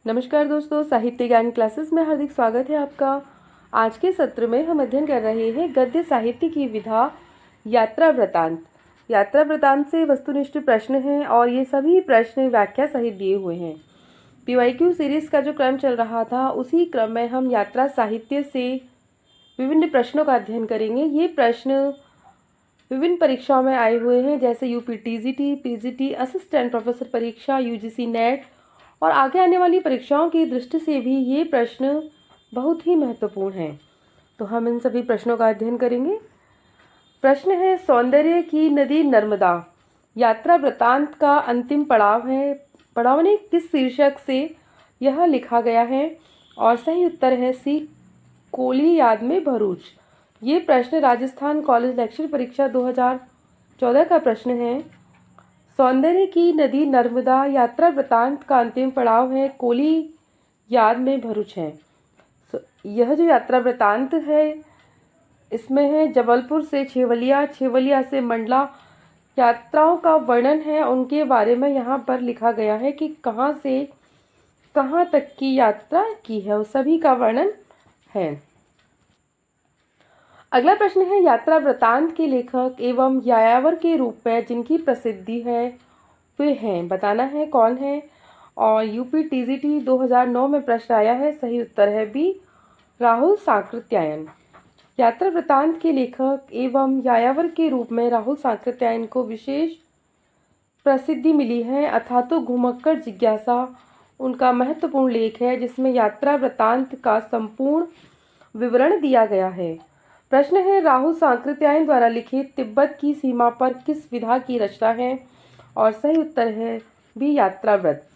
नमस्कार दोस्तों, साहित्य ज्ञान क्लासेस में हार्दिक स्वागत है आपका। आज के सत्र में हम अध्ययन कर रहे हैं गद्य साहित्य की विधा यात्रा वृतांत। यात्रा वृतांत से वस्तुनिष्ठ प्रश्न हैं और ये सभी प्रश्न व्याख्या सहित दिए हुए हैं। पीवाईक्यू सीरीज का जो क्रम चल रहा था उसी क्रम में हम यात्रा साहित्य से विभिन्न प्रश्नों का अध्ययन करेंगे। ये प्रश्न विभिन्न परीक्षाओं में आए हुए हैं, जैसे UP TGT, PGT, assistant professor परीक्षा, यूजीसी नेट और आगे आने वाली परीक्षाओं की दृष्टि से भी ये प्रश्न बहुत ही महत्वपूर्ण हैं। तो हम इन सभी प्रश्नों का अध्ययन करेंगे। प्रश्न है, सौंदर्य की नदी नर्मदा यात्रा वृतांत का अंतिम पड़ाव है। पड़ाव ने किस शीर्षक से यह लिखा गया है? और सही उत्तर है सी, कोली याद में भरूच। ये प्रश्न राजस्थान कॉलेज लेक्चर परीक्षा 2014 का प्रश्न है। सौंदर्य की नदी नर्मदा यात्रा वृतांत का अंतिम पड़ाव है कोली याद में भरूच है। यह जो यात्रा वृतांत है इसमें है जबलपुर से छेवलिया, छेवलिया से मंडला यात्राओं का वर्णन है। उनके बारे में यहाँ पर लिखा गया है कि कहाँ से कहाँ तक की यात्रा की है, उस सभी का वर्णन है। अगला प्रश्न है, यात्रा वृतांत के लेखक एवं यायावर के रूप में जिनकी प्रसिद्धि है वे हैं, बताना है कौन है। और यूपी टीजीटी 2009 में प्रश्न आया है। सही उत्तर है बी, राहुल सांकृत्यायन। यात्रा वृतांत के लेखक एवं यायावर के रूप में राहुल सांकृत्यायन को विशेष प्रसिद्धि मिली है। अथातो घुमक्कड़ जिज्ञासा उनका महत्वपूर्ण लेख है जिसमें यात्रा वृतांत का संपूर्ण विवरण दिया गया है। प्रश्न है, राहुल सांकृत्यायन द्वारा लिखित तिब्बत की सीमा पर किस विधा की रचना है? और सही उत्तर है बी, यात्रा व्रत।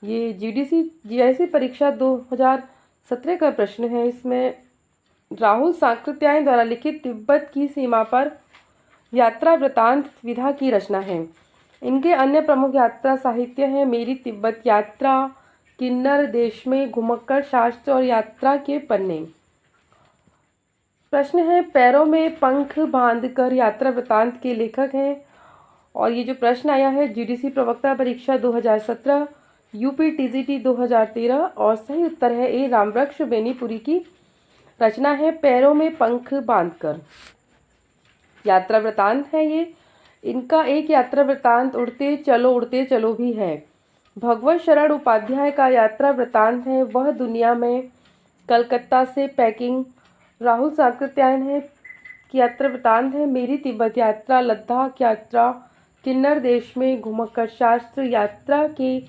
ये जीआईसी परीक्षा 2017 का प्रश्न है। इसमें राहुल सांकृत्यायन द्वारा लिखित तिब्बत की सीमा पर यात्रा वृतांत विधा की रचना है। इनके अन्य प्रमुख यात्रा साहित्य हैं मेरी तिब्बत यात्रा, किन्नर देश में, घुमक्कड़ शास्त्र और यात्रा के पन्ने। प्रश्न है, पैरों में पंख बांधकर यात्रा वृतांत के लेखक हैं। और ये जो प्रश्न आया है जीडीसी प्रवक्ता परीक्षा 2017, यूपी टीजीटी 2013 और सही उत्तर है ए, रामवृक्ष बेनीपुरी की रचना है पैरों में पंख बांधकर। यात्रा वृतांत है ये। इनका एक यात्रा वृतांत उड़ते चलो भी है। भगवत शरण उपाध्याय का यात्रा वृतांत है वह दुनिया में, कलकत्ता से पैकिंग। राहुल सांकृत्यायन है की यात्रा वृतांत है मेरी तिब्बत यात्रा, लद्दाख यात्रा, किन्नर देश में, घुमक्कड़ शास्त्र, यात्रा के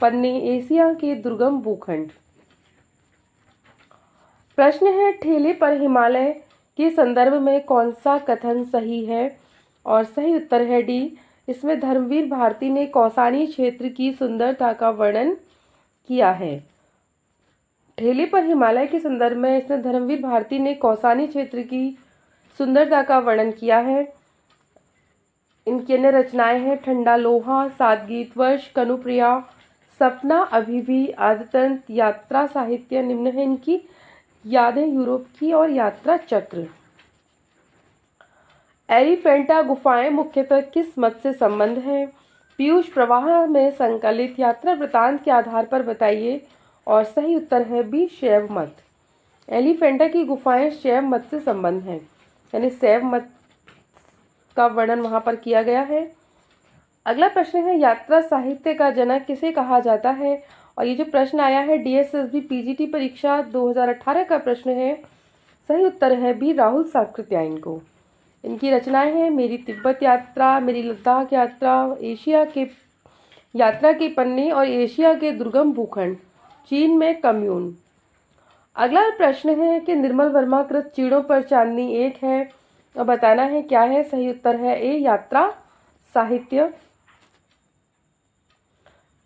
पन्ने, एशिया के दुर्गम भूखंड। प्रश्न है, ठेले पर हिमालय के संदर्भ में कौन सा कथन सही है? और सही उत्तर है डी, इसमें धर्मवीर भारती ने कौसानी क्षेत्र की सुंदरता का वर्णन किया है। ठेले पर हिमालय के संदर्भ में इसमें धर्मवीर भारती ने कौसानी क्षेत्र की सुंदरता का वर्णन किया है। इनकी अन्य रचनाएं हैं ठंडा लोहा, सातगीतवर्ष, कनुप्रिया, सपना, अभी भी, आदतंत, यात्रा साहित्य निम्न है इनकी, यादें यूरोप की और यात्रा चक्र। एलिफेंटा गुफाएं मुख्यतः किस मत से संबंध है? पीयूष प्रवाह में संकलित यात्रा वृतांत के आधार पर बताइए। और सही उत्तर है बी, शैव मत। एलिफेंटा की गुफाएं शैव मत से संबंध है, यानी शैव मत का वर्णन वहां पर किया गया है। अगला प्रश्न है, यात्रा साहित्य का जनक किसे कहा जाता है? और ये जो प्रश्न आया है डीएसएसबी पीजीटी परीक्षा 2018 का प्रश्न है। सही उत्तर है बी, राहुल सांकृत्यायन को। इनकी रचनाएं हैं मेरी तिब्बत यात्रा, मेरी लद्दाख यात्रा, एशिया के यात्रा के पन्ने और एशिया के दुर्गम भूखंड, चीन में कम्यून। अगला प्रश्न है कि निर्मल वर्मा कृत चीड़ों पर चांदनी एक है और बताना है क्या है। सही उत्तर है ए, यात्रा साहित्य।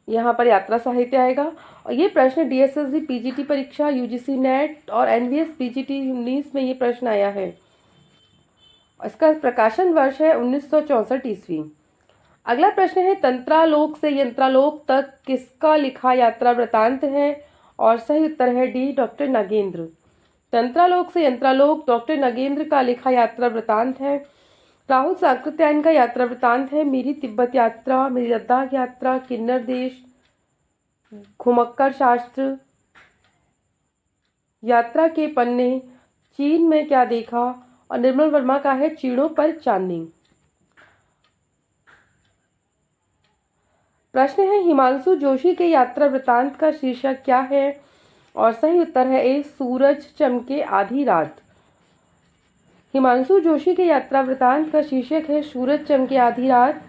यहाँ पर यात्रा साहित्य आएगा। और ये प्रश्न डीएसएसबी पीजीटी परीक्षा, यूजीसी नेट और एनवीएस पीजीटी 19 में ये प्रश्न आया है। इसका प्रकाशन वर्ष है 1964 ईस्वी। अगला प्रश्न है, तंत्रालोक से यंत्रालोक तक किसका लिखा यात्रा वृतांत है? और सही उत्तर है डी, डॉक्टर नगेंद्र। तंत्रालोक से यंत्रालोक डॉक्टर नगेंद्र का लिखा यात्रा वृतांत है। राहुल सांकृत्यायन का यात्रा वृतांत है मेरी तिब्बत यात्रा, मेरी लद्दाख यात्रा, किन्नर देश घुमक्कर शास्त्र, यात्रा के पन्ने, चीन में क्या देखा, और निर्मल वर्मा का है चीड़ों पर चांदनी। प्रश्न है हिमांशु जोशी के यात्रा वृतांत का शीर्षक क्या है, और सही उत्तर है ए सूरज चमके आधी रात। हिमांशु जोशी के यात्रा वृतांत का शीर्षक है सूरज चमके आधी रात।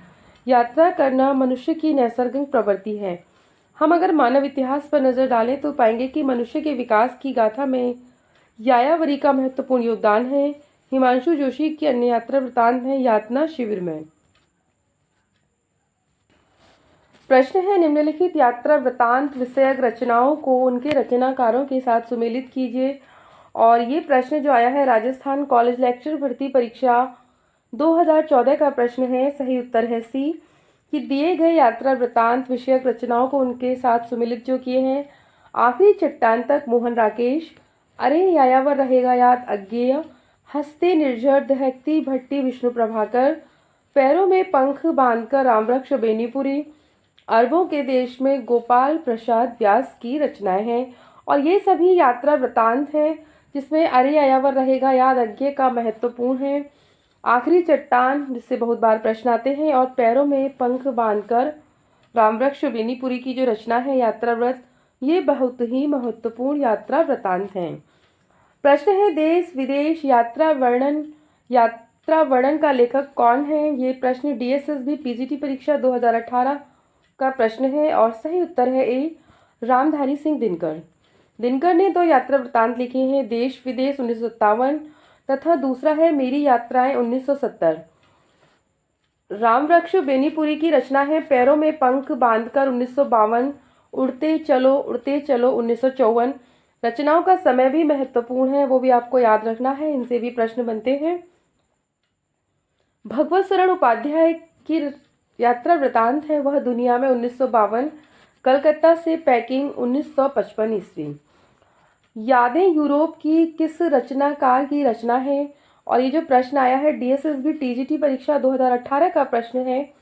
यात्रा करना मनुष्य की नैसर्गिक प्रवृत्ति है। हम अगर मानव इतिहास पर नजर डालें तो पाएंगे कि मनुष्य के विकास की गाथा में यायावरी का महत्वपूर्ण योगदान है। हिमांशु जोशी की अन्य यात्रा वृतांत है यातना शिविर में। प्रश्न है निम्नलिखित यात्रा वृतांत विषयक रचनाओं को उनके रचनाकारों के साथ सुमेलित कीजिए। और ये प्रश्न जो आया है राजस्थान कॉलेज लेक्चर भर्ती परीक्षा 2014 का प्रश्न है। सही उत्तर है सी कि दिए गए यात्रा वृतांत विषयक रचनाओं को उनके साथ सुमेलित जो किए हैं आखिरी चट्टान तक मोहन राकेश, अरे यायावर रहेगा याद अज्ञेय, हंसते निर्झर दहकती भट्टी विष्णु प्रभाकर, पैरों में पंख बांधकर रामवृक्ष बेनीपुरी, अरबों के देश में गोपाल प्रसाद व्यास की रचनाएं हैं। और ये सभी यात्रा वृतांत हैं जिसमें अरे यायावर रहेगा याद अज्ञेय का महत्वपूर्ण है, आखिरी चट्टान जिससे बहुत बार प्रश्न आते हैं, और पैरों में पंख बांधकर रामवृक्ष बेनीपुरी की जो रचना है यात्रा व्रत, ये बहुत ही महत्वपूर्ण यात्रा वृतांत हैं। प्रश्न है देश विदेश यात्रा वर्णन का लेखक कौन है। ये प्रश्न DSSB PGT परीक्षा 2018 का प्रश्न है और सही उत्तर है ए रामधारी सिंह दिनकर। दिनकर ने दो यात्रा वृतांत लिखे हैं, देश विदेश 1957 तथा दूसरा है मेरी यात्राएं 1970। रामवृक्ष बेनीपुरी की रचना है पैरों में पंख बांधकर 1952, उड़ते चलो 1954। रचनाओं का समय भी महत्वपूर्ण है, वो भी आपको याद रखना है, इनसे भी प्रश्न बनते हैं। भगवत शरण उपाध्याय की यात्रा वृतांत है वह दुनिया में 1952, कलकत्ता से पैकिंग 1955 ईस्वी। यादें यूरोप की किस रचनाकार की रचना है। और ये जो प्रश्न आया है DSSB TGT परीक्षा 2018 का प्रश्न है।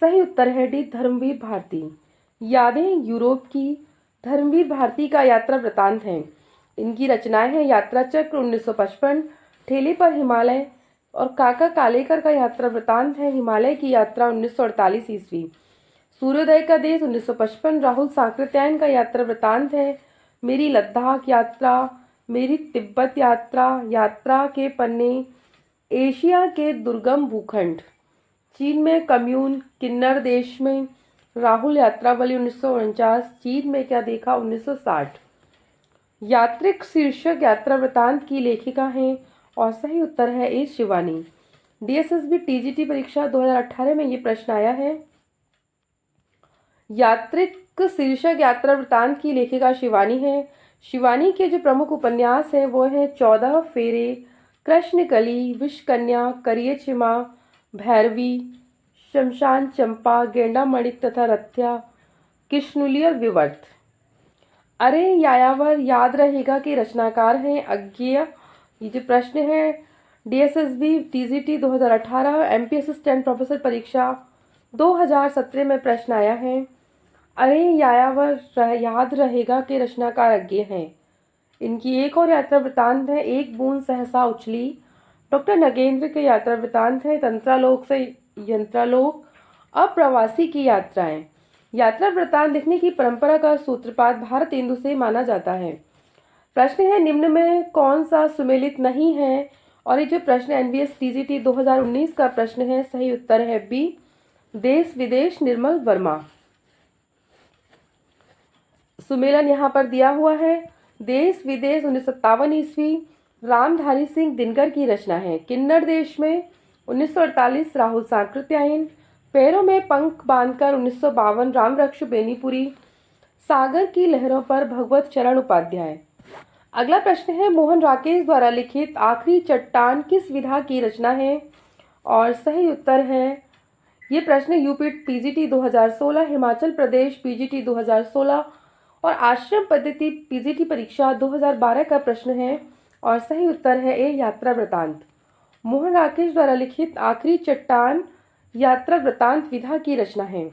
सही उत्तर है डी धर्मवीर भारती। यादें यूरोप की धर्मवीर भारती का यात्रा वृतांत है। इनकी रचनाएं हैं यात्रा चक्र 1955, ठेले पर हिमालय, और काका कालेकर का यात्रा वृतांत है हिमालय की यात्रा 1948 ईस्वी। सूर्योदय का देश 1955, राहुल सांकृत्यायन का यात्रा वृतांत है मेरी लद्दाख यात्रा, मेरी तिब्बत यात्रा, यात्रा के पन्ने, एशिया के दुर्गम भूखंड, चीन में कम्यून, किन्नर देश में राहुल यात्रावली 1949, चीन में क्या देखा 1960। यात्रिक शीर्षक यात्रा वृतांत की लेखिका हैं और सही उत्तर है ए शिवानी। DSSB TGT परीक्षा 2018 में ये प्रश्न आया है। यात्रिक शीर्षक यात्रा वृतांत की लेखिका शिवानी है। शिवानी के जो प्रमुख उपन्यास हैं वो हैं 14 फेरे, कृष्णकली, विषकन्या, करिए छिमा, भैरवी, शमशान चंपा, गेंडा मणिक तथा रथ्या, कृष्णुलियर विवर्त। अरे यायावर याद रहेगा के रचनाकार हैं अज्ञेय। ये जो प्रश्न है DSSB TGT 2018 MP assistant professor परीक्षा 2017 में प्रश्न आया है। अरे यायावर याद रहेगा के रचनाकार अज्ञेय हैं। इनकी एक और यात्रा वृतांत है एक बूंद सहसा उछली। डॉक्टर नगेंद्र के यात्रा वृतांत है तंत्रालोक से यंत्रालोक, अप्रवासी की यात्राएं। यात्रा वृतांत लिखने की परंपरा का सूत्रपात भारतेंदु से माना जाता है। प्रश्न है निम्न में कौन सा सुमेलित नहीं है। और ये जो प्रश्न NVS TGT 2019 का प्रश्न है सही उत्तर है बी देश विदेश निर्मल वर्मा। सुमेलन यहाँ पर दिया हुआ है। देश विदेश 1957 ईस्वी रामधारी सिंह दिनकर की रचना है। किन्नर देश में 1948 राहुल सांकृत्यायन, पैरों में पंख बांधकर 1952 रामवृक्ष बेनीपुरी, सागर की लहरों पर भगवत शरण उपाध्याय। अगला प्रश्न है मोहन राकेश द्वारा लिखित आखिरी चट्टान किस विधा की रचना है। और सही उत्तर है ये प्रश्न UP PGT 2016, Himachal Pradesh PGT 2016 और आश्रम पद्धति PGT परीक्षा 2012 का प्रश्न है। और सही उत्तर है ए यात्रा वृतांत। मोहन राकेश द्वारा लिखित आखिरी चट्टान यात्रा वृतांत विधा की रचना है।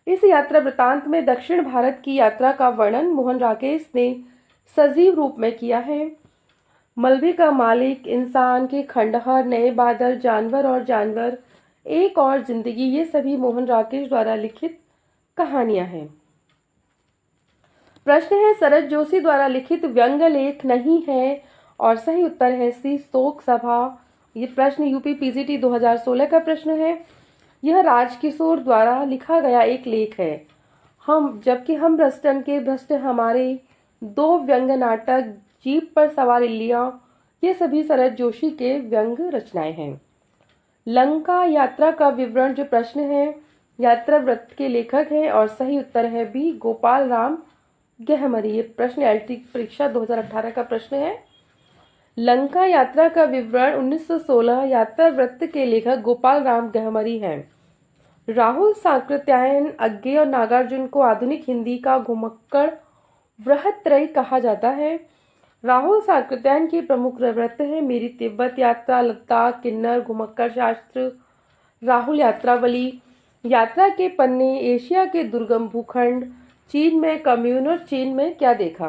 इस यात्रा वृतांत में दक्षिण भारत की यात्रा का वर्णन मोहन राकेश ने सजीव रूप में किया है। मलबे का मालिक, इंसान के खंडहर, नए बादल, जानवर और जानवर, एक और जिंदगी, ये सभी मोहन राकेश द्वारा लिखित कहानियां हैं। प्रश्न है, शरद जोशी द्वारा लिखित व्यंग लेख नहीं है और सही उत्तर है सी, शोक सभा। ये प्रश्न यूपी पीजीटी 2016 का प्रश्न है। यह राजकिशोर द्वारा लिखा गया एक लेख है। जबकि हम भ्रष्टन के भ्रष्ट हमारे, दो व्यंग नाटक, जीप पर सवार इल्लियां, ये सभी शरद जोशी के व्यंग रचनाएं हैं। लंका यात्रा का विवरण जो प्रश्न है, यात्रा वृत्त के लेखक हैं और सही उत्तर है बी, गोपाल राम गहमरी। ये प्रश्न एलटी परीक्षा 2018 का प्रश्न है। लंका यात्रा का विवरण 1916, यात्रा वृत्त के लेखक गोपाल राम गहमरी हैं। राहुल सांकृत्यायन, अज्ञे और नागार्जुन को आधुनिक हिंदी का घुमक्कड़ वृहत्रयी कहा जाता है। राहुल सांकृत्यायन की प्रमुख वृत्त है मेरी तिब्बत यात्रा, लद्दाख, किन्नर, घुमक्कड़ शास्त्र, राहुल यात्रावली, यात्रा के पन्ने, एशिया के दुर्गम भूखंड, चीन में कम्यून और चीन में क्या देखा।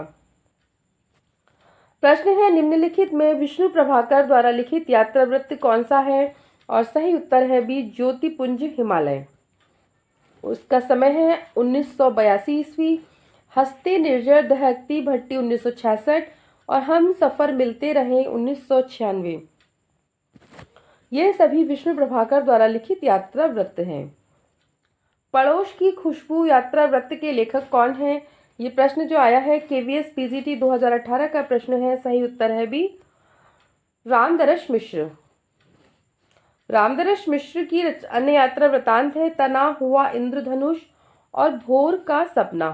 प्रश्न है, निम्नलिखित में विष्णु प्रभाकर द्वारा लिखित यात्रा वृत्त कौन सा है और सही उत्तर है बी, ज्योतिपुंज हिमालय। उसका समय है 1982 ईस्वी, हस्ते निर्जर दहकती भट्टी 1966 और हम सफर मिलते रहे 1996। ये सभी विष्णु प्रभाकर द्वारा लिखित यात्रा वृत्त हैं। पड़ोस की खुशबू यात्रा वृत्त के लेखक कौन हैं? ये प्रश्न जो आया है केवीएस पीजीटी 2018 का प्रश्न है। सही उत्तर है बी, रामदरस मिश्र। रामदरस मिश्र की अन्य यात्रा वृतांत है तना हुआ इंद्रधनुष और भोर का सपना।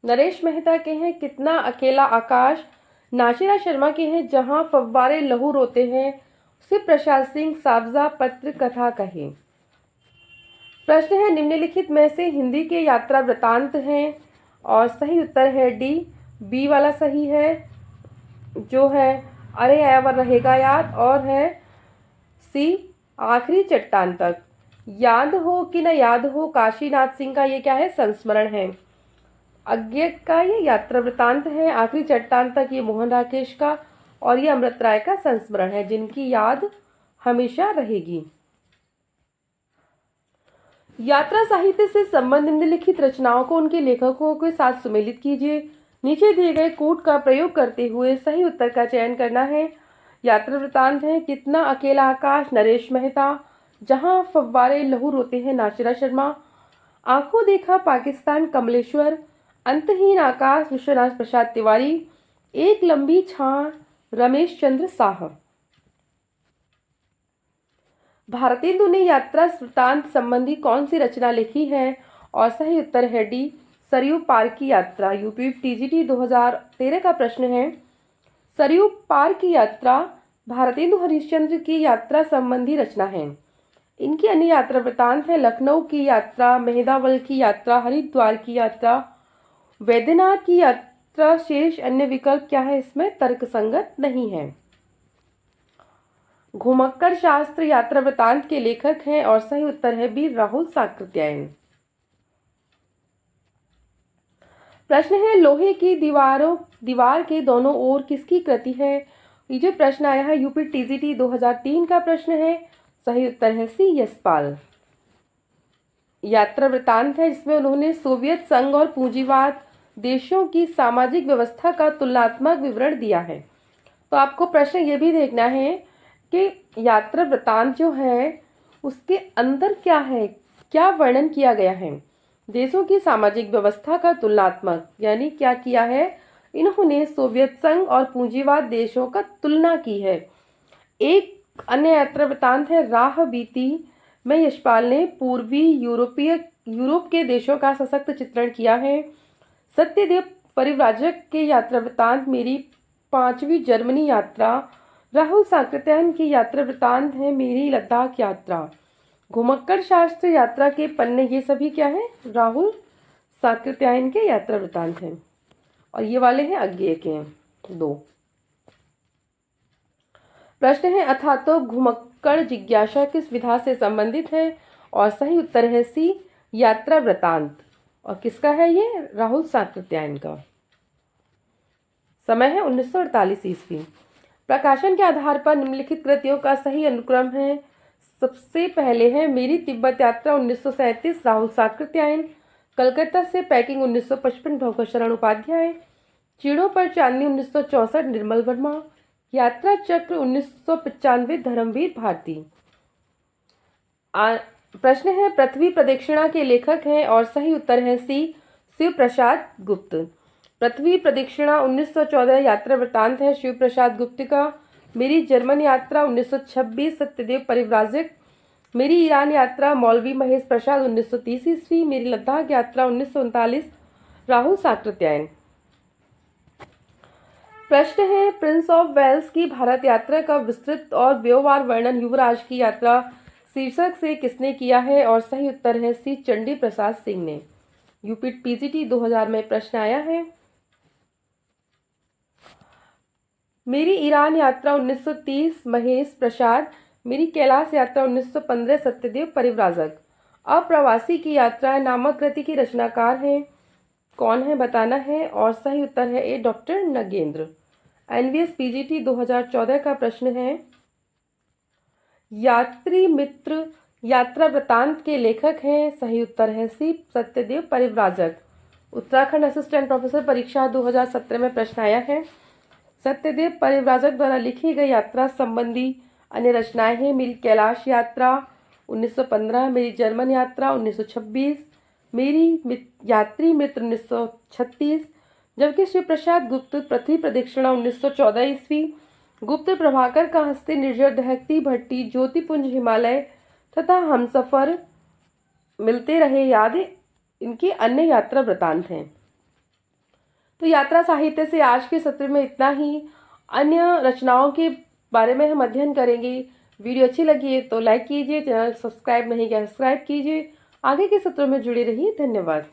नरेश मेहता के हैं कितना अकेला आकाश। नाशिरा शर्मा के हैं जहां फव्वारे लहू रोते हैं। शिव प्रसाद सिंह सावजा पत्र कथा कहे। प्रश्न है, निम्नलिखित में से हिंदी के यात्रा वृतांत हैं और सही उत्तर है डी, बी वाला सही है जो है अरे आयावर रहेगा याद, और है सी, आखिरी चट्टान तक। याद हो कि न याद हो, काशीनाथ सिंह का ये क्या है, संस्मरण है। अज्ञे का ये यात्रा वृतांत है। आखिरी चट्टान तक ये मोहन राकेश का और ये अमृत राय का संस्मरण है, जिनकी याद हमेशा रहेगी। यात्रा साहित्य से संबंधित निम्नलिखित रचनाओं को उनके लेखकों के साथ सुमेलित कीजिए। नीचे दिए गए कूट का प्रयोग करते हुए सही उत्तर का चयन करना है। यात्रा वृतांत है कितना अकेला आकाश, नरेश मेहता, जहां फव्वारे लहू रोते हैं, नाशिरा शर्मा, आंखों देखा पाकिस्तान, कमलेश्वर, अंतहीन आकाश, विश्वनाथ प्रसाद तिवारी, एक लंबी छां, रमेश चंद्र साह। भारतेंदु ने यात्रा वृतांत संबंधी कौन सी रचना लिखी है और सही उत्तर है डी, सरयू पार की यात्रा। यूपी टीजीटी 2013 का प्रश्न है। सरयू पार की यात्रा भारतेंदु हरिश्चंद्र की यात्रा संबंधी रचना है। इनकी अन्य यात्रा वृतांत है लखनऊ की यात्रा, मेहदावल की यात्रा, हरिद्वार की यात्रा, वैद्यनाथ की यात्रा। शेष अन्य विकल्प क्या है इसमें तर्कसंगत नहीं है। घुमक्कड़ शास्त्र यात्रा वृतांत के लेखक हैं और सही उत्तर है बी, राहुल सांकृत्यायन। प्रश्न है, लोहे की दीवार के दोनों ओर किसकी कृति है। ये जो प्रश्न आया है यूपी टीजीटी 2003 का प्रश्न है। सही उत्तर है सी, यशपाल। यात्रा वृतांत है जिसमें उन्होंने सोवियत संघ और पूंजीवाद देशों की सामाजिक व्यवस्था का तुलनात्मक विवरण दिया है। तो आपको प्रश्न ये भी देखना है कि यात्रा वृतांत जो है उसके अंदर क्या है, क्या वर्णन किया गया है। देशों की सामाजिक व्यवस्था का तुलनात्मक, यानी क्या किया है, इन्होंने सोवियत संघ और पूंजीवाद देशों का तुलना की है। एक अन्य यात्रा वृतांत है राह बीती में यशपाल ने पूर्वी यूरोप के देशों का सशक्त चित्रण किया है। सत्यदेव परिव्राजक के यात्रा वृतांत मेरी 5वीं जर्मनी यात्रा। राहुल सांकृत्यायन की यात्रा वृतांत है मेरी लद्दाख यात्रा। घुमक्कड़ शास्त्र यात्रा के पन्ने, ये सभी क्या है, राहुल सांकृत्यायन के यात्रा वृतांत हैं और ये वाले हैं अज्ञेय के हैं 2। प्रश्न है, अथातो घुमक्कड़ जिज्ञासा किस विधा से संबंधित है और सही उत्तर है सी, यात्रा वृतांत। और किसका है ये? राहुल सातत्यायन का। समय है 1948 ईस्वी। प्रकाशन के आधार पर निम्नलिखित कृतियों का सही अनुक्रम है। सबसे पहले है मेरी तिब्बत यात्रा 1937 राहुल सातत्यायन, कलकत्ता से पैकिंग 1955 भवशरण उपाध्याय, चीड़ों पर चांदनी 1964 निर्मल वर्मा, यात्रा चक्र 1995 धर्मवीर भारती। प्रश्न है पृथ्वी प्रदक्षिणा के लेखक हैं और सही उत्तर है सी, शिव प्रसाद गुप्त। पृथ्वी प्रदक्षिणा 1914 यात्रा वृतांत है शिव प्रसाद गुप्त का। मेरी जर्मन यात्रा 1926 सत्यदेव परिव्राजक, मेरी ईरान यात्रा मौलवी महेश प्रसाद 1930 ईस्वी, मेरी लद्दाख यात्रा 1939 राहुल सातत्यायन। प्रश्न है प्रिंस ऑफ वेल्स की भारत यात्रा का विस्तृत और व्यवहार वर्णन युवराज की यात्रा शीर्षक से किसने किया है? और सही उत्तर है सी, चंडी प्रसाद सिंह ने। यूपी पीजीटी 2000 में प्रश्न आया है। मेरी ईरान यात्रा 1930 महेश प्रसाद, मेरी कैलाश यात्रा 1915 सत्यदेव परिव्राजक। अप्रवासी की यात्रा नामक कृति की रचनाकार हैं, कौन है बताना है। और सही उत्तर है ए, डॉक्टर नगेंद्र। एनवीएस पीजीटी 2014 का प्रश्न है यात्री मित्र यात्रा वृतांत के लेखक हैं, सही उत्तर है सी, सत्यदेव परिव्राजक। उत्तराखंड असिस्टेंट प्रोफेसर परीक्षा 2017 में प्रश्न आया है। सत्यदेव परिव्राजक द्वारा लिखी गई यात्रा संबंधी अन्य रचनाएं हैं मेरी कैलाश यात्रा 1915, मेरी जर्मन यात्रा 1926, मेरी यात्री मित्र 1936, जबकि शिव प्रसाद गुप्त पृथ्वी प्रदक्षिणा 1914 ईस्वी, गुप्त प्रभाकर का हस्ती निर्जर दहकती भट्टी ज्योतिपुंज हिमालय तथा हमसफर मिलते रहे याद इनकी अन्य यात्रा वृतांत हैं। तो यात्रा साहित्य से आज के सत्र में इतना ही। अन्य रचनाओं के बारे में हम अध्ययन करेंगे। वीडियो अच्छी लगी है तो लाइक कीजिए, चैनल सब्सक्राइब नहीं किया सब्सक्राइब कीजिए। आगे के सत्रों में जुड़े रहिए। धन्यवाद।